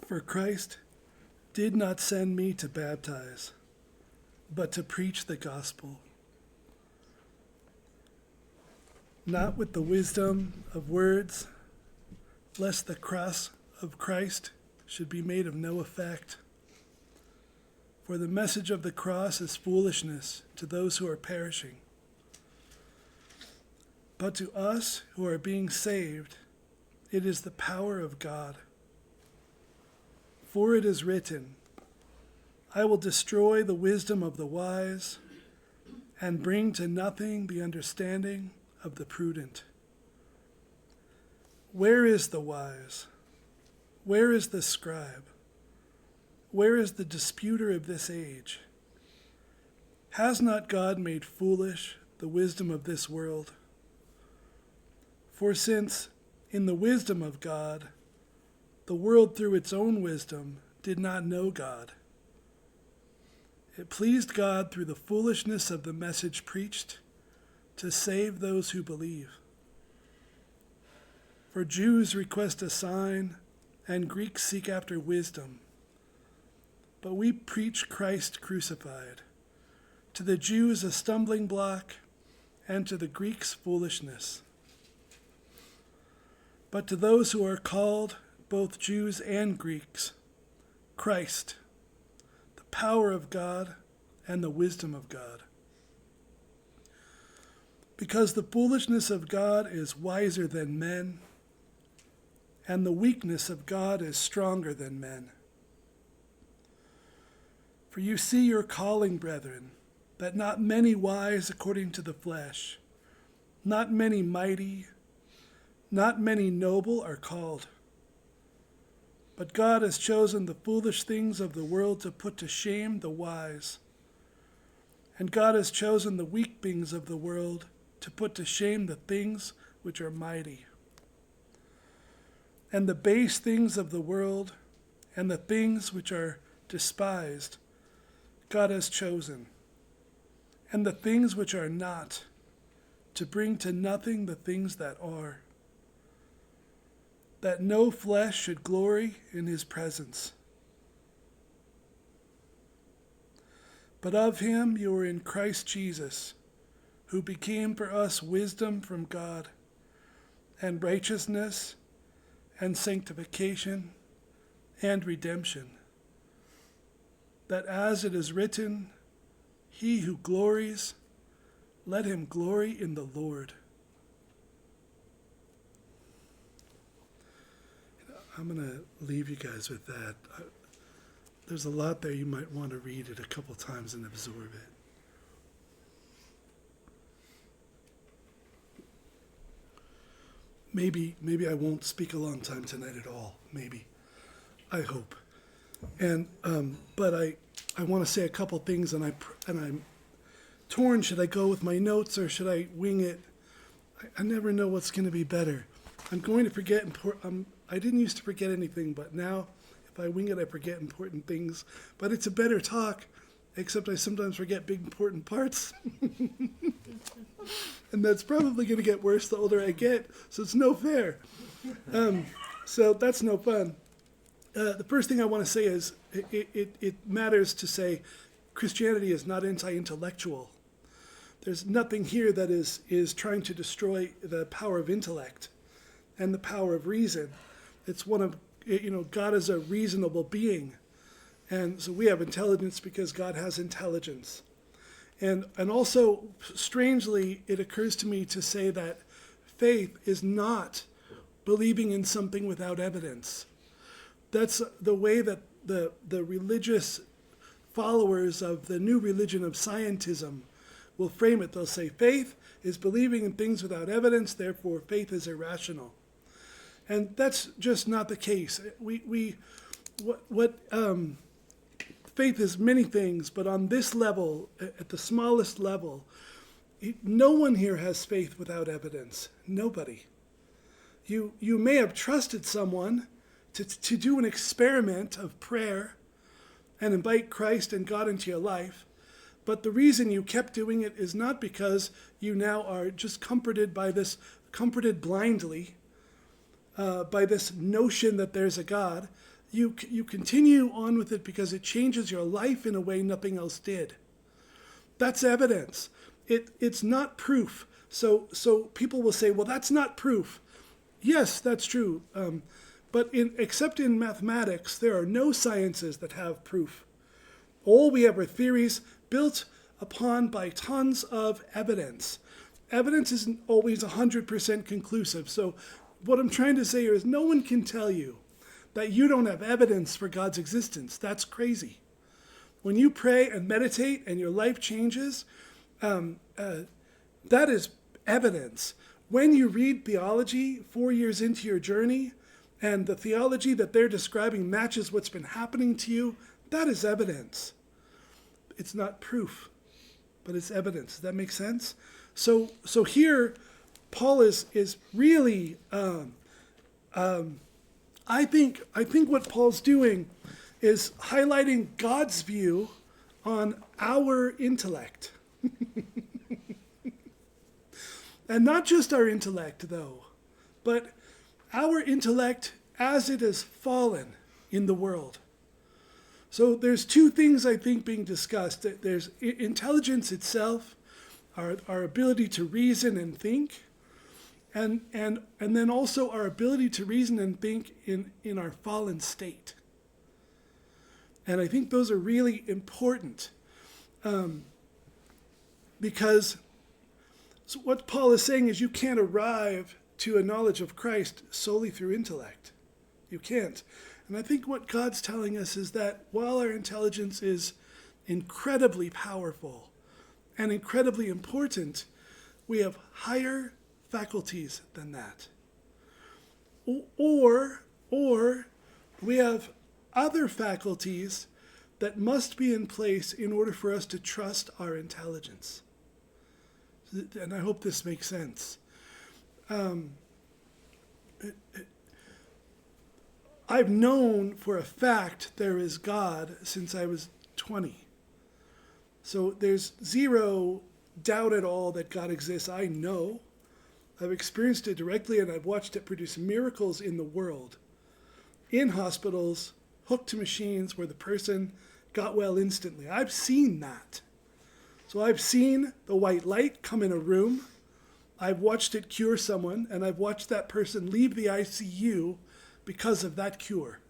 For Christ did not send me to baptize, but to preach the gospel, not with the wisdom of words, lest the cross of Christ should be made of no effect. For the message of the cross is foolishness to those who are perishing. But to us who are being saved, it is the power of God. For it is written, I will destroy the wisdom of the wise and bring to nothing the understanding of the prudent. Where is the wise? Where is the scribe? Where is the disputer of this age? Has not God made foolish the wisdom of this world? For since, in the wisdom of God, the world through its own wisdom did not know God, it pleased God through the foolishness of the message preached to save those who believe. For Jews request a sign, and Greeks seek after wisdom. But we preach Christ crucified, to the Jews a stumbling block, and to the Greeks foolishness. But to those who are called, both Jews and Greeks, Christ, the power of God and the wisdom of God. Because the foolishness of God is wiser than men, and the weakness of God is stronger than men. For you see your calling, brethren, that not many wise according to the flesh, not many mighty, not many noble are called. But God has chosen the foolish things of the world to put to shame the wise. And God has chosen the weak things of the world to put to shame the things which are mighty. And the base things of the world and the things which are despised, God has chosen. And the things which are not, to bring to nothing the things that are, that no flesh should glory in his presence. But of him you are in Christ Jesus, who became for us wisdom from God, and righteousness, and sanctification, and redemption. That as it is written, he who glories, let him glory in the Lord. I'm going to leave you guys with that. There's a lot there. You might want to read it a couple times and absorb it. Maybe I won't speak a long time tonight at all. Maybe. I hope. And but I want to say a couple things, and I'm torn. Should I go with my notes or should I wing it? I never know what's going to be better. I'm going to forget I didn't used to forget anything, but now if I wing it, I forget important things. But it's a better talk, except I sometimes forget big important parts. And that's probably going to get worse the older I get, so it's no fair. So that's no fun. The first thing I want to say is it matters to say Christianity is not anti-intellectual. There's nothing here that is trying to destroy the power of intellect and the power of reason. It's one of, God is a reasonable being. And so we have intelligence because God has intelligence. And also, strangely, it occurs to me to say that faith is not believing in something without evidence. That's the way that the religious followers of the new religion of scientism will frame it. They'll say faith is believing in things without evidence, therefore faith is irrational. And that's just not the case. Faith is many things, but on this level, at the smallest level, no one here has faith without evidence. Nobody. You may have trusted someone to do an experiment of prayer and invite Christ and God into your life, but the reason you kept doing it is not because you now are just comforted blindly by this notion that there's a God. You continue on with it because it changes your life in a way nothing else did. That's evidence. It's not proof. So people will say, well, that's not proof. Yes, that's true. But except in mathematics, there are no sciences that have proof. All we have are theories built upon by tons of evidence. Evidence isn't always 100% conclusive. So what I'm trying to say here is no one can tell you that you don't have evidence for God's existence. That's crazy. When you pray and meditate and your life changes, that is evidence. When you read theology 4 years into your journey and the theology that they're describing matches what's been happening to you, that is evidence. It's not proof, but it's evidence. Does that make sense? So here, Paul is really, I think what Paul's doing is highlighting God's view on our intellect. And not just our intellect, though, but our intellect as it has fallen in the world. So there's two things I think being discussed. There's intelligence itself, our ability to reason and think, and then also our ability to reason and think in our fallen state. And I think those are really important because so what Paul is saying is you can't arrive to a knowledge of Christ solely through intellect. You can't. And I think what God's telling us is that while our intelligence is incredibly powerful and incredibly important, we have higher faculties than that. Or we have other faculties that must be in place in order for us to trust our intelligence. And I hope this makes sense. I've known for a fact there is God since I was 20. So there's zero doubt at all that God exists. I know. I've experienced it directly, and I've watched it produce miracles in the world. In hospitals, hooked to machines where the person got well instantly. I've seen that. So I've seen the white light come in a room. I've watched it cure someone, and I've watched that person leave the ICU because of that cure.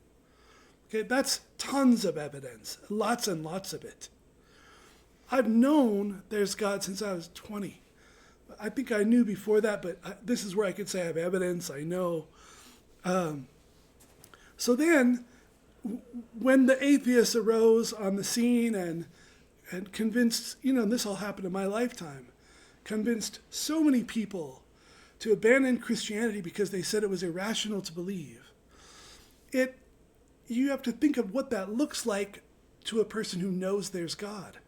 Okay, that's tons of evidence, lots and lots of it. I've known there's God since I was 20. I think I knew before that, but this is where I could say I have evidence, I know. So then, when the atheists arose on the scene and convinced, this all happened in my lifetime, convinced so many people to abandon Christianity because they said it was irrational to believe. You have to think of what that looks like to a person who knows there's God.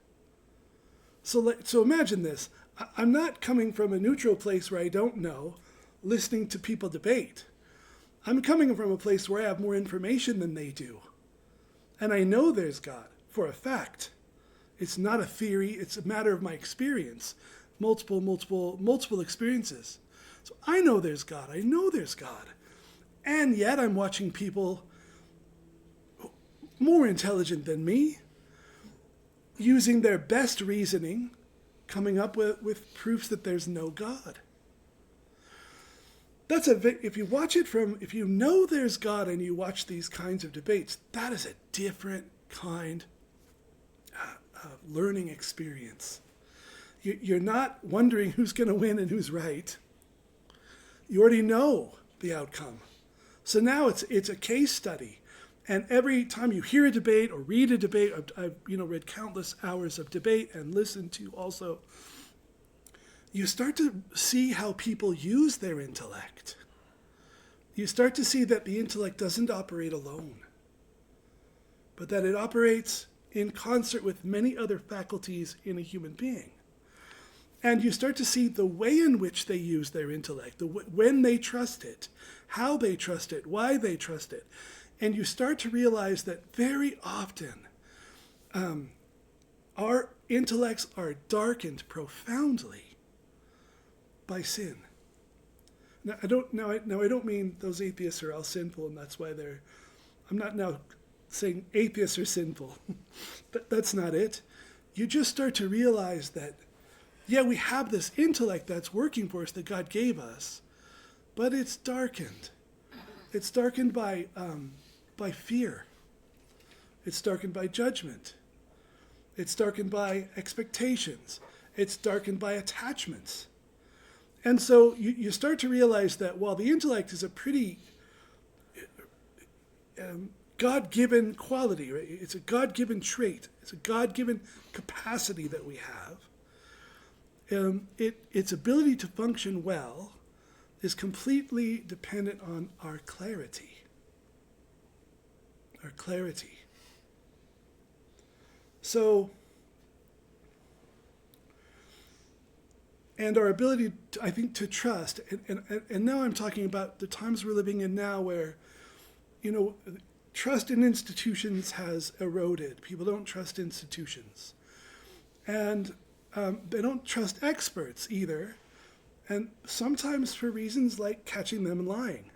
So imagine this. I'm not coming from a neutral place where I don't know, listening to people debate. I'm coming from a place where I have more information than they do. And I know there's God for a fact. It's not a theory, it's a matter of my experience. Multiple experiences. So I know there's God. I know there's God. And yet I'm watching people more intelligent than me, using their best reasoning, coming up with proofs that there's no God. If you know there's God and you watch these kinds of debates, that is a different kind of learning experience. You're not wondering who's going to win and who's right. You already know the outcome. So now it's a case study. And every time you hear a debate or read a debate, I've read countless hours of debate and listened to also, you start to see how people use their intellect. You start to see that the intellect doesn't operate alone, but that it operates in concert with many other faculties in a human being. And you start to see the way in which they use their intellect, when they trust it, how they trust it, why they trust it. And you start to realize that very often our intellects are darkened profoundly by sin. Now I don't mean those atheists are all sinful and that's why they're I'm not now saying atheists are sinful. That's not it. You just start to realize that, yeah, we have this intellect that's working for us that God gave us, but it's darkened. It's darkened by fear. It's darkened by judgment. It's darkened by expectations. It's darkened by attachments. And so you start to realize that while the intellect is a pretty God-given quality, right? It's a God-given trait. It's a God-given capacity that we have. Its ability to function well is completely dependent on our clarity. Our clarity. So, and our ability, to, I think, to trust. And now I'm talking about the times we're living in now where, trust in institutions has eroded. People don't trust institutions. And they don't trust experts either. And sometimes for reasons like catching them lying.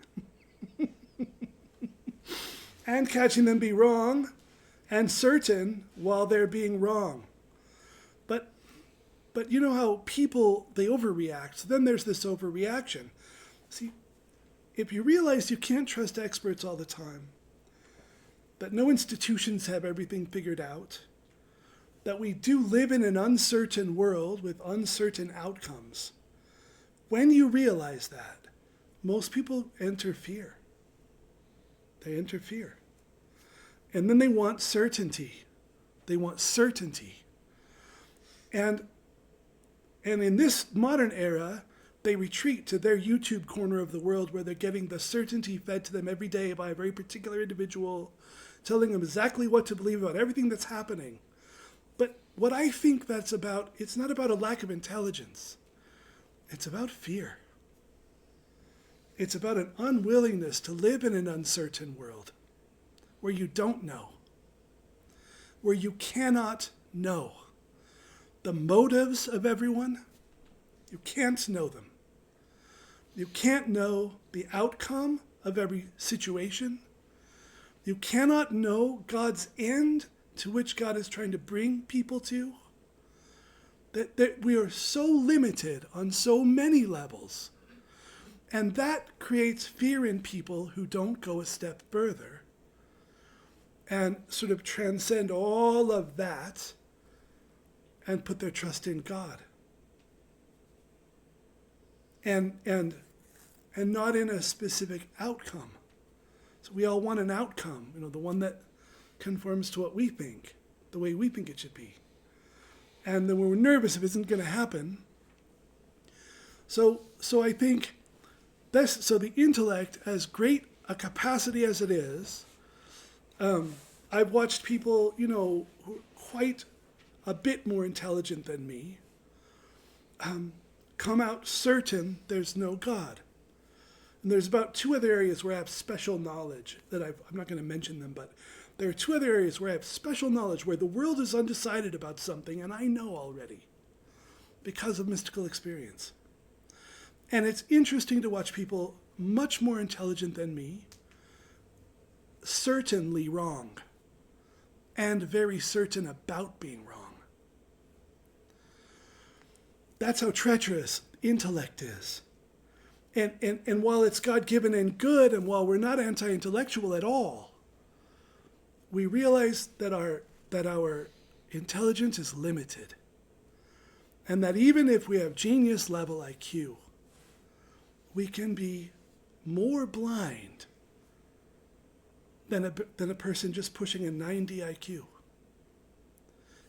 And catching them be wrong and certain while they're being wrong. But you know how people, they overreact. So then there's this overreaction. See, if you realize you can't trust experts all the time, that no institutions have everything figured out, that we do live in an uncertain world with uncertain outcomes, when you realize that, most people enter fear. They enter fear. And then they want certainty. They want certainty. And in this modern era, they retreat to their YouTube corner of the world where they're getting the certainty fed to them every day by a very particular individual, telling them exactly what to believe about everything that's happening. But what I think that's about, it's not about a lack of intelligence. It's about fear. It's about an unwillingness to live in an uncertain world where you don't know, where you cannot know the motives of everyone. You can't know them. You can't know the outcome of every situation. You cannot know God's end to which God is trying to bring people to. That we are so limited on so many levels. And that creates fear in people who don't go a step further and sort of transcend all of that and put their trust in God. And not in a specific outcome. So we all want an outcome, the one that conforms to what we think, the way we think it should be. And then we're nervous if it isn't going to happen. So I think so the intellect, as great a capacity as it is, I've watched people, who are quite a bit more intelligent than me, come out certain there's no God. And there's about two other areas where I have special knowledge that I'm not going to mention them, but there are two other areas where I have special knowledge where the world is undecided about something and I know already because of mystical experience. And it's interesting to watch people much more intelligent than me, certainly wrong, and very certain about being wrong. That's how treacherous intellect is. And while it's God-given and good, and while we're not anti-intellectual at all, we realize that our intelligence is limited. And that even if we have genius-level IQ, we can be more blind than a person just pushing a 90 IQ.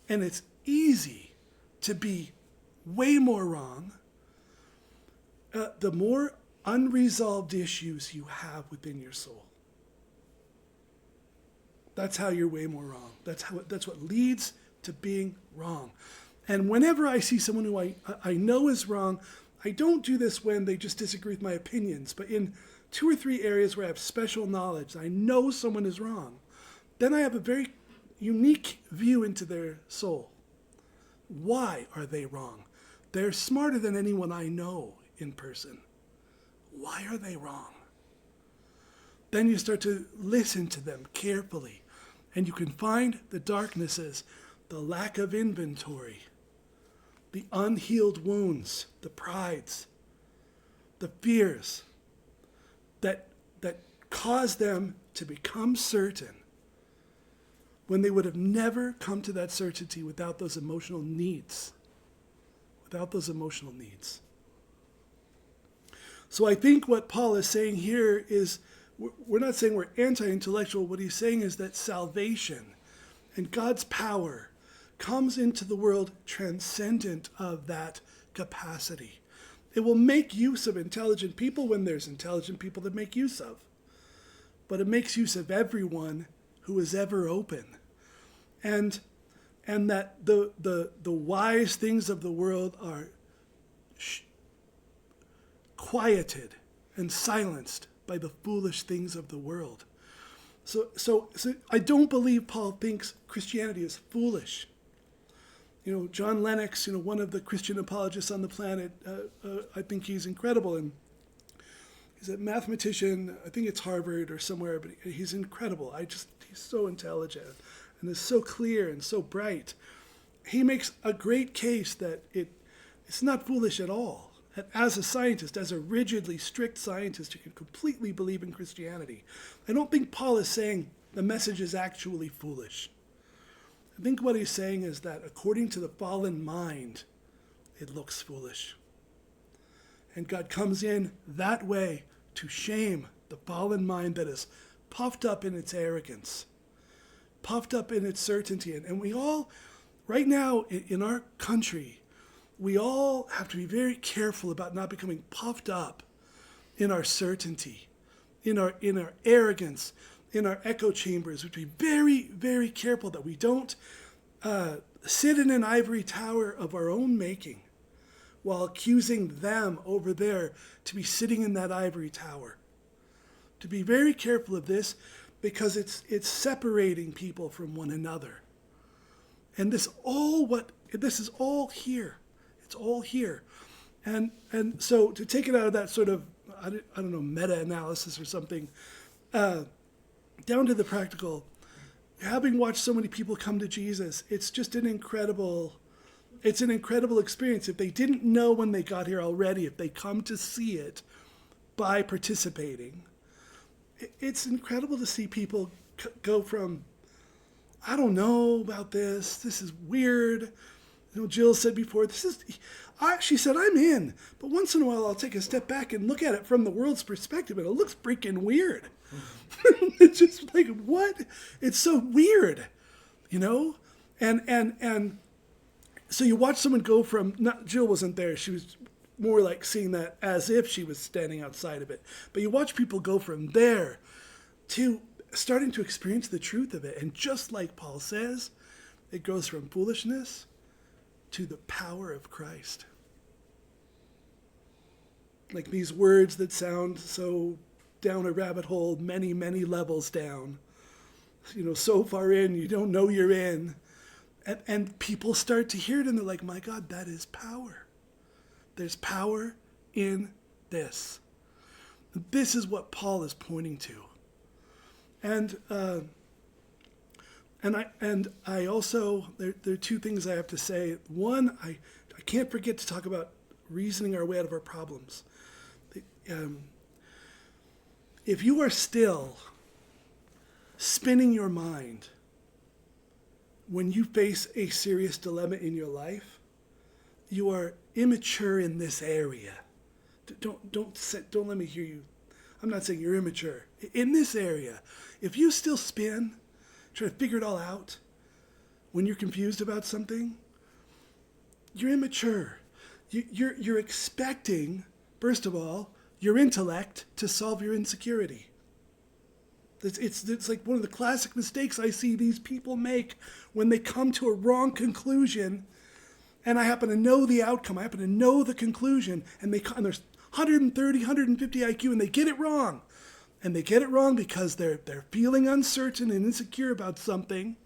And it's easy to be way more wrong the more unresolved issues you have within your soul. That's how you're way more wrong. That's what leads to being wrong. And whenever I see someone who I know is wrong, I don't do this when they just disagree with my opinions, but in 2 or 3 areas where I have special knowledge, I know someone is wrong, then I have a very unique view into their soul. Why are they wrong? They're smarter than anyone I know in person. Why are they wrong? then you start to listen to them carefully. And you can find the darknesses, the lack of inventory, the unhealed wounds, the prides, the fears that cause them to become certain when they would have never come to that certainty without those emotional needs. Without those emotional needs. So I think what Paul is saying here is, we're not saying we're anti-intellectual. What he's saying is that salvation and God's power comes into the world transcendent of that capacity. It will make use of intelligent people when there's intelligent people that make use of. But it makes use of everyone who is ever open. And that the wise things of the world are quieted and silenced by the foolish things of the world. So I don't believe Paul thinks Christianity is foolish. John Lennox, one of the Christian apologists on the planet, I think he's incredible. And he's a mathematician, I think it's Harvard or somewhere, but he's incredible. He's so intelligent and is so clear and so bright. He makes a great case that it's not foolish at all. That as a scientist, as a rigidly strict scientist, you can completely believe in Christianity. I don't think Paul is saying the message is actually foolish. I think what he's saying is that according to the fallen mind, it looks foolish. And God comes in that way to shame the fallen mind that is puffed up in its arrogance, puffed up in its certainty. And we all, right now in our country, we all have to be very careful about not becoming puffed up in our certainty, in our arrogance, in our echo chambers. We have to be very, very careful that we don't sit in an ivory tower of our own making while accusing them over there to be sitting in that ivory tower. To be very careful of this, because it's separating people from one another. And this is all here. It's all here. And so to take it out of that sort of, I don't know, meta-analysis or something, down to the practical, having watched so many people come to Jesus, it's just an incredible experience. If they didn't know when they got here already, if they come to see it by participating, it's incredible to see people go from, I don't know about this is weird. Jill said before, she said, I'm in, but once in a while I'll take a step back and look at it from the world's perspective, and it looks freaking weird. It's just like, what? It's so weird, And so you watch someone go from, Jill wasn't there, she was more like seeing that as if she was standing outside of it. But you watch people go from there to starting to experience the truth of it. And just like Paul says, it goes from foolishness to the power of Christ. Like these words that sound so down a rabbit hole, many, many levels down. So far in, you don't know you're in. And people start to hear it and they're like, my God, that is power. There's power in this. This is what Paul is pointing to. And I also, there are two things I have to say. One, I can't forget to talk about reasoning our way out of our problems. If you are still spinning your mind when you face a serious dilemma in your life, you are immature in this area. Don't let me hear you. I'm not saying you're immature. In this area, if you still spin, try to figure it all out, when you're confused about something, you're immature. You're expecting, first of all, your intellect to solve your insecurity. It's like one of the classic mistakes I see these people make when they come to a wrong conclusion, and I happen to know the outcome, I happen to know the conclusion, and there's 130, 150 IQ, and they get it wrong. And they get it wrong because they're feeling uncertain and insecure about something.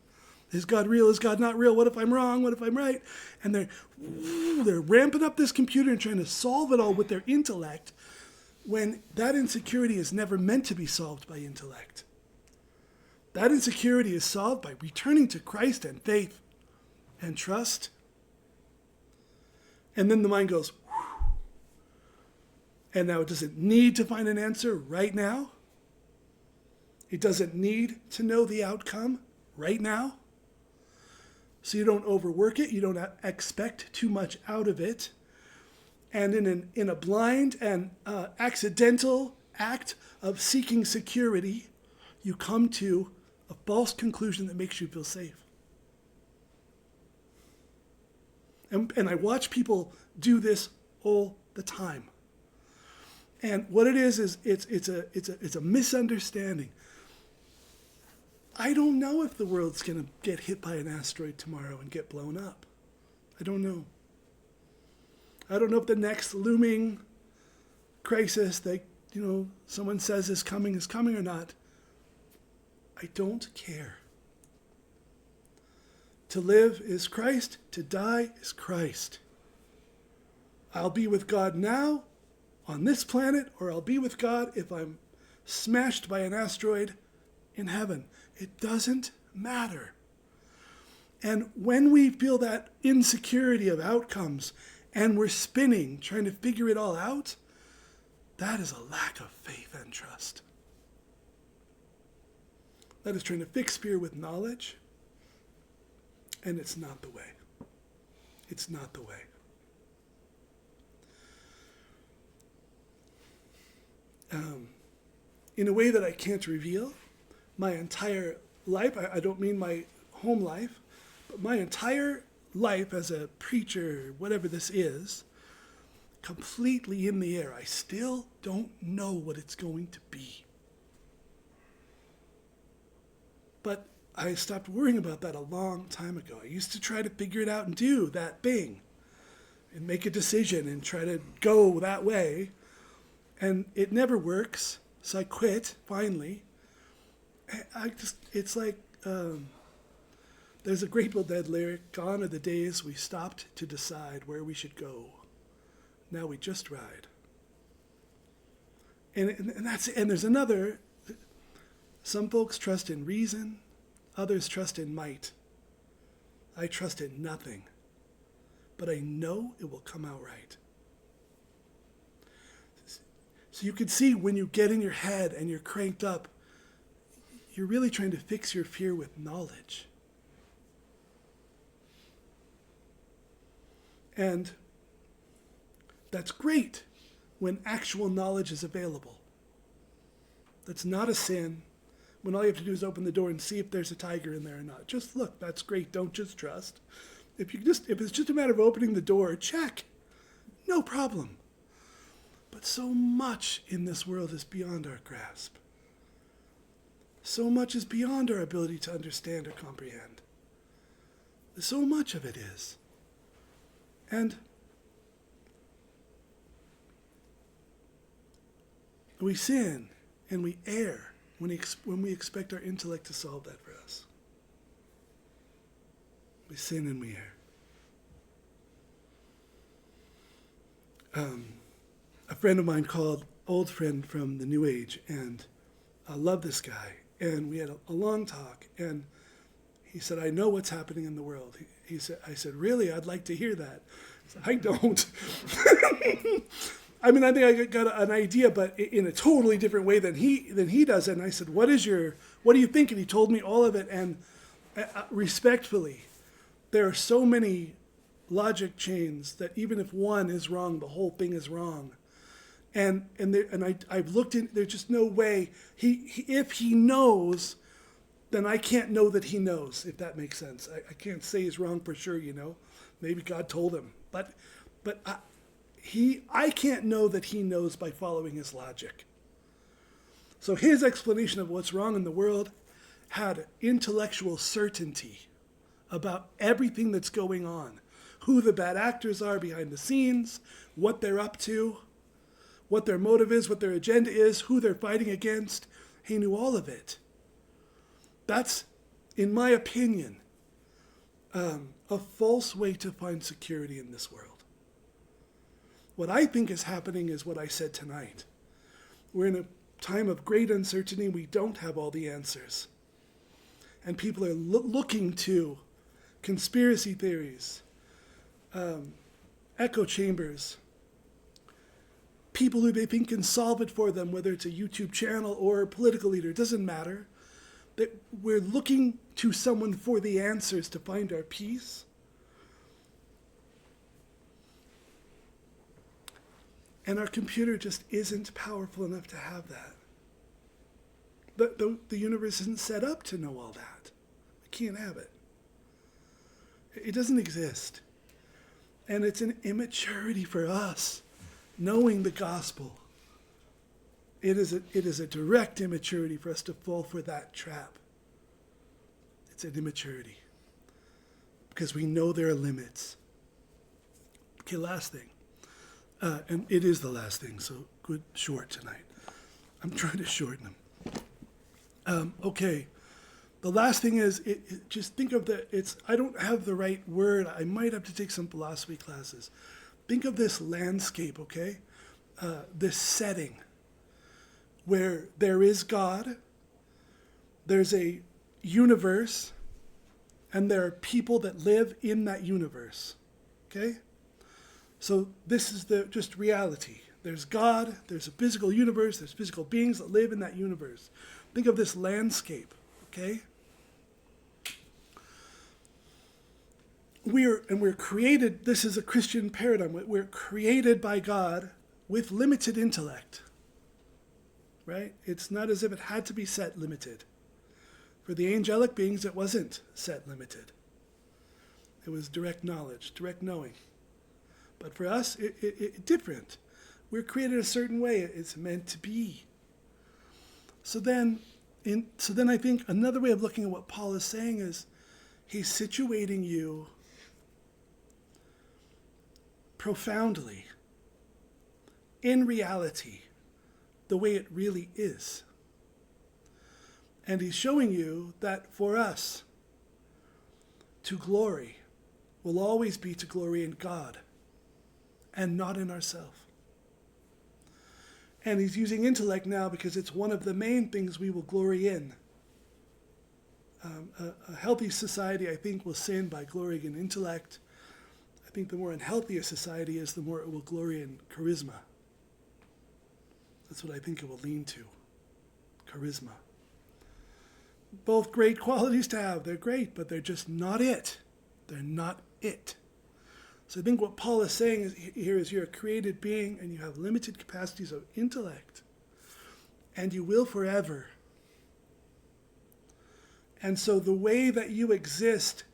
Is God real? Is God not real? What if I'm wrong? What if I'm right? And they're ramping up this computer and trying to solve it all with their intellect, when that insecurity is never meant to be solved by intellect. That insecurity is solved by returning to Christ and faith and trust. And then the mind goes, whew. And now it doesn't need to find an answer right now. It doesn't need to know the outcome right now. So you don't overwork it. You don't expect too much out of it. And in a blind and accidental act of seeking security, you come to a false conclusion that makes you feel safe. And I watch people do this all the time. And what it is it's a misunderstanding. I don't know if the world's going to get hit by an asteroid tomorrow and get blown up. I don't know. I don't know if the next looming crisis that, someone says is coming or not. I don't care. To live is Christ, to die is Christ. I'll be with God now on this planet, or I'll be with God if I'm smashed by an asteroid in heaven. It doesn't matter. And when we feel that insecurity of outcomes and we're spinning, trying to figure it all out, that is a lack of faith and trust. That is trying to fix fear with knowledge, and it's not the way. It's not the way. In a way that I can't reveal, my entire life, I don't mean my home life, but my entire life as a preacher, whatever this is, completely in the air. I still don't know what it's going to be. But I stopped worrying about that a long time ago. I used to try to figure it out and do that thing and make a decision and try to go that way. And it never works. So I quit, finally. It's like, there's a Grateful Dead lyric, gone are the days we stopped to decide where we should go. Now we just ride. And there's another, some folks trust in reason, others trust in might. I trust in nothing, but I know it will come out right. So you can see when you get in your head and you're cranked up, you're really trying to fix your fear with knowledge. And that's great when actual knowledge is available. That's not a sin. When all you have to do is open the door and see if there's a tiger in there or not. Just look, that's great. Don't just trust. If it's just a matter of opening the door, check. No problem. But so much in this world is beyond our grasp. So much is beyond our ability to understand or comprehend. So much of it is. And we sin and we err when we expect our intellect to solve that for us. We sin and we err. A friend of mine called, old friend from the New Age, and I love this guy. And we had a long talk, and he said, I know what's happening in the world. I said, really? I'd like to hear that. I said, I don't. I mean, I think I got an idea, but in a totally different way than he does. And I said, what do you think? And he told me all of it. And respectfully, there are so many logic chains that even if one is wrong, the whole thing is wrong. And I've looked in. There's just no way if he knows, then I can't know that he knows. If that makes sense, I can't say he's wrong for sure. Maybe God told him, but I can't know that he knows by following his logic. So his explanation of what's wrong in the world had intellectual certainty about everything that's going on, who the bad actors are behind the scenes, what they're up to, what their motive is, what their agenda is, who they're fighting against. He knew all of it. That's, in my opinion, a false way to find security in this world. What I think is happening is what I said tonight. We're in a time of great uncertainty. We don't have all the answers. And people are looking to conspiracy theories, echo chambers, people who they think can solve it for them, whether it's a YouTube channel or a political leader, it doesn't matter. That we're looking to someone for the answers to find our peace. And our computer just isn't powerful enough to have that. The universe isn't set up to know all that. We can't have it. It doesn't exist. And it's an immaturity for us, knowing the gospel. It is a direct immaturity for us to fall for that trap. It's an immaturity. Because we know there are limits. Okay, last thing. And it is the last thing, so good short tonight. I'm trying to shorten them. Okay, the last thing is, just think of I don't have the right word. I might have to take some philosophy classes. Think of this landscape, okay? This setting where there is God, there's a universe, and there are people that live in that universe, okay? So this is just reality. There's God, there's a physical universe, there's physical beings that live in that universe. Think of this landscape, okay? We're created, this is a Christian paradigm, we're created by God with limited intellect, right? It's not as if it had to be set limited. For the angelic beings, it wasn't set limited. It was direct knowledge, direct knowing. But for us, it's different. We're created a certain way. It's meant to be. So then I think another way of looking at what Paul is saying is he's situating you profoundly in reality the way it really is. And he's showing you that for us to glory will always be to glory in God and not in ourselves. And he's using intellect now because it's one of the main things we will glory in. A healthy society, I think, will sin by glorying in intellect. I think the more unhealthy a society is, the more it will glory in charisma. That's what I think it will lean to. Charisma. Both great qualities to have. They're great, but they're just not it. They're not it. So I think what Paul is saying here is you're a created being and you have limited capacities of intellect. And you will forever. And so the way that you exist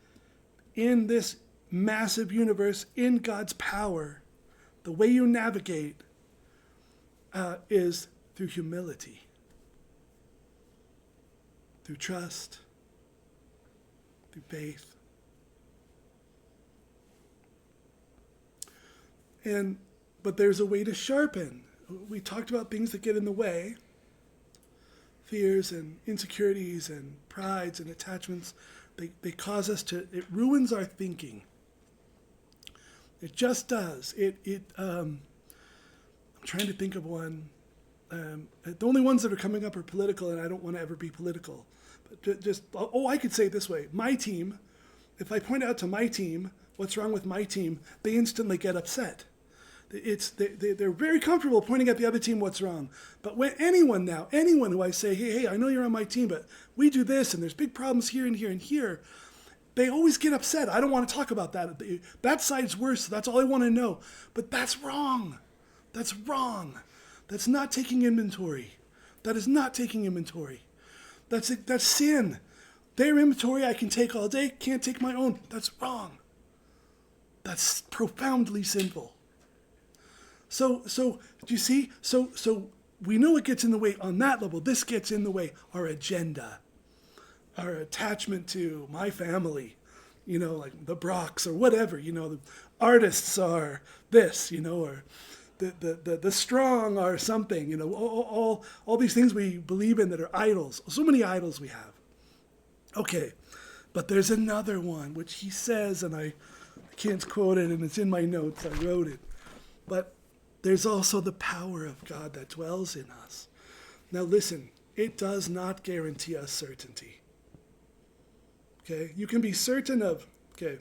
in this massive universe, in God's power, the way you navigate is through humility, through trust, through faith. But there's a way to sharpen. We talked about things that get in the way, fears and insecurities and prides and attachments. They cause us to, it ruins our thinking. It just does. I'm trying to think of one. The only ones that are coming up are political, and I don't want to ever be political. But I could say it this way. My team, if I point out to my team what's wrong with my team, they instantly get upset. They're very comfortable pointing at the other team what's wrong. But when anyone who I say, hey, I know you're on my team, but we do this, and there's big problems here and here and here, they always get upset. I don't want to talk about that. That side's worse. That's all I want to know. But that's wrong. That's wrong. That's not taking inventory. That is not taking inventory. That's sin. Their inventory I can take all day, can't take my own. That's wrong. That's profoundly sinful. So do you see? So we know it gets in the way on that level. This gets in the way. Our agenda, our attachment to my family, like the Brocks or whatever, the artists are this, or the strong are something, all these things we believe in that are idols. So many idols we have. Okay, but there's another one, which he says, and I can't quote it, and it's in my notes. I wrote it. But there's also the power of God that dwells in us. Now listen, it does not guarantee us certainty. Okay? You can be certain of, okay,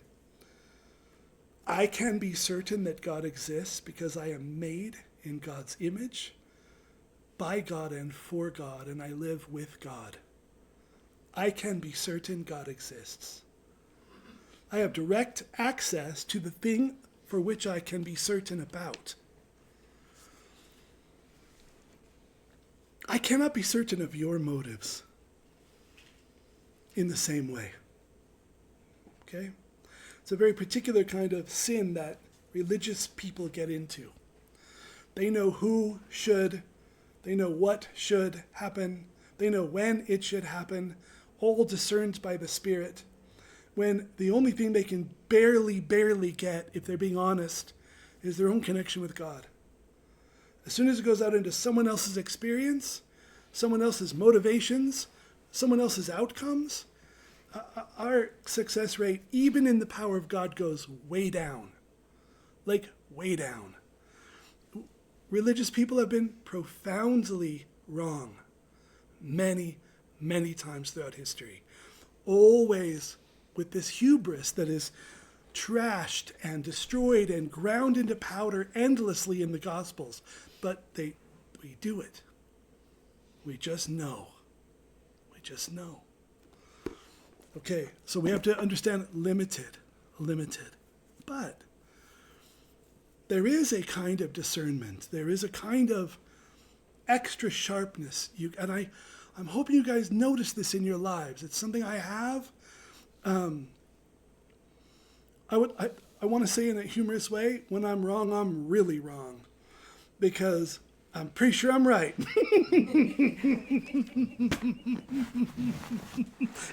I can be certain that God exists because I am made in God's image, by God and for God, and I live with God. I can be certain God exists. I have direct access to the thing for which I can be certain about. I cannot be certain of your motives in the same way. Okay? It's a very particular kind of sin that religious people get into. They know who should, they know what should happen, they know when it should happen, all discerned by the Spirit, when the only thing they can barely get, if they're being honest, is their own connection with God. As soon as it goes out into someone else's experience, someone else's motivations, someone else's outcomes, our success rate, even in the power of God, goes way down. Like, way down. Religious people have been profoundly wrong many, many times throughout history. Always with this hubris that is trashed and destroyed and ground into powder endlessly in the Gospels. But we do it. We just know. We just know. Okay, so we have to understand limited. But there is a kind of discernment. There is a kind of extra sharpness. I'm hoping you guys notice this in your lives. It's something I have. I want to say in a humorous way, when I'm wrong, I'm really wrong. Because I'm pretty sure I'm right.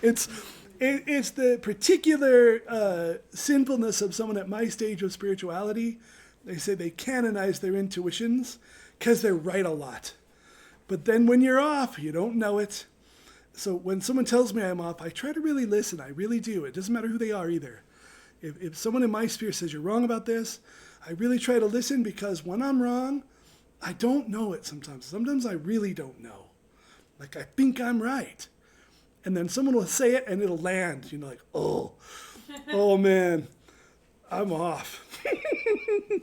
It's the particular sinfulness of someone at my stage of spirituality. They say they canonize their intuitions because they're right a lot. But then when you're off, you don't know it. So when someone tells me I'm off, I try to really listen. I really do. It doesn't matter who they are either. If someone in my sphere says you're wrong about this, I really try to listen, because when I'm wrong, I don't know it sometimes. Sometimes I really don't know. Like, I think I'm right. And then someone will say it and it'll land. Like, oh man, I'm off.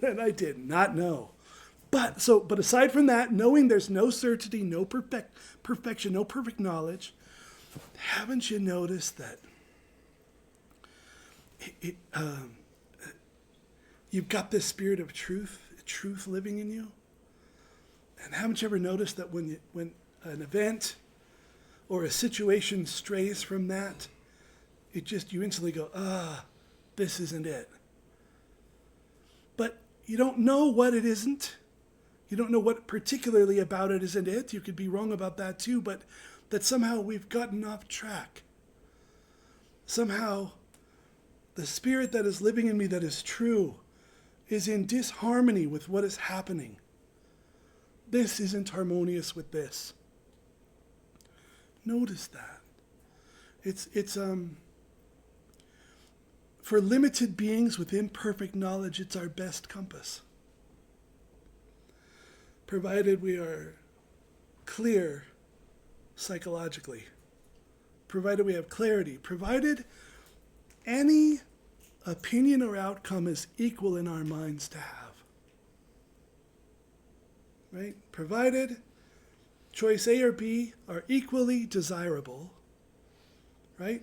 And I did not know. But aside from that, knowing there's no certainty, no perfection, no perfect knowledge, haven't you noticed that you've got this spirit of truth living in you? And haven't you ever noticed that when an event or a situation strays from that, you instantly go, this isn't it. But you don't know what it isn't. You don't know what particularly about it isn't it. You could be wrong about that too, but that somehow we've gotten off track. Somehow the spirit that is living in me that is true is in disharmony with what is happening. This isn't harmonious with this. Notice that. It's for limited beings with imperfect knowledge, it's our best compass. Provided we are clear psychologically, provided we have clarity, provided any opinion or outcome is equal in our minds to have. Right? Provided choice A or B are equally desirable, right?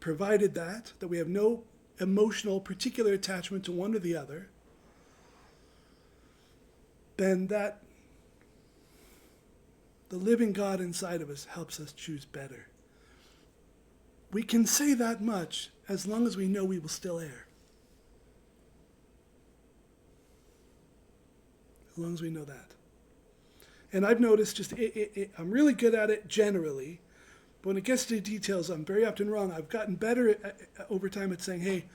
Provided that we have no emotional particular attachment to one or the other, then that the living God inside of us helps us choose better. We can say that much as long as we know we will still err. As long as we know that. And I've noticed I'm really good at it generally, but when it gets to the details, I'm very often wrong. I've gotten better over time at saying, hey,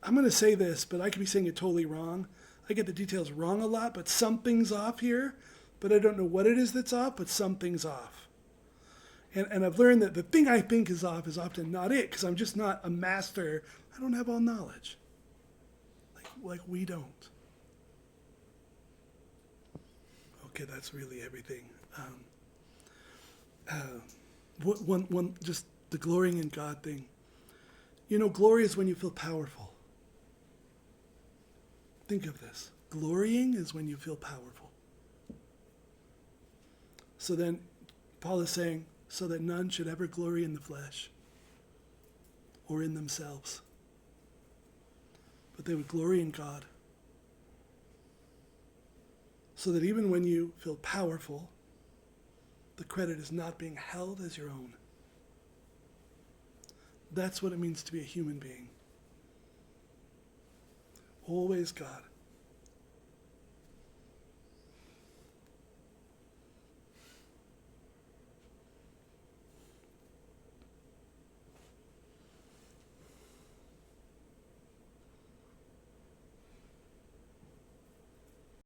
I'm going to say this, but I could be saying it totally wrong. I get the details wrong a lot, but something's off here, but I don't know what it is that's off, but something's off. And I've learned that the thing I think is off is often not it, because I'm just not a master. I don't have all knowledge. Like we don't. okay, that's really everything. One, just the glorying in God thing. You know, glory is when you feel powerful. Think of this. Glorying is when you feel powerful. So then, Paul is saying, so that none should ever glory in the flesh or in themselves, but they would glory in God. So that even when you feel powerful, the credit is not being held as your own. That's what it means to be a human being. Always God.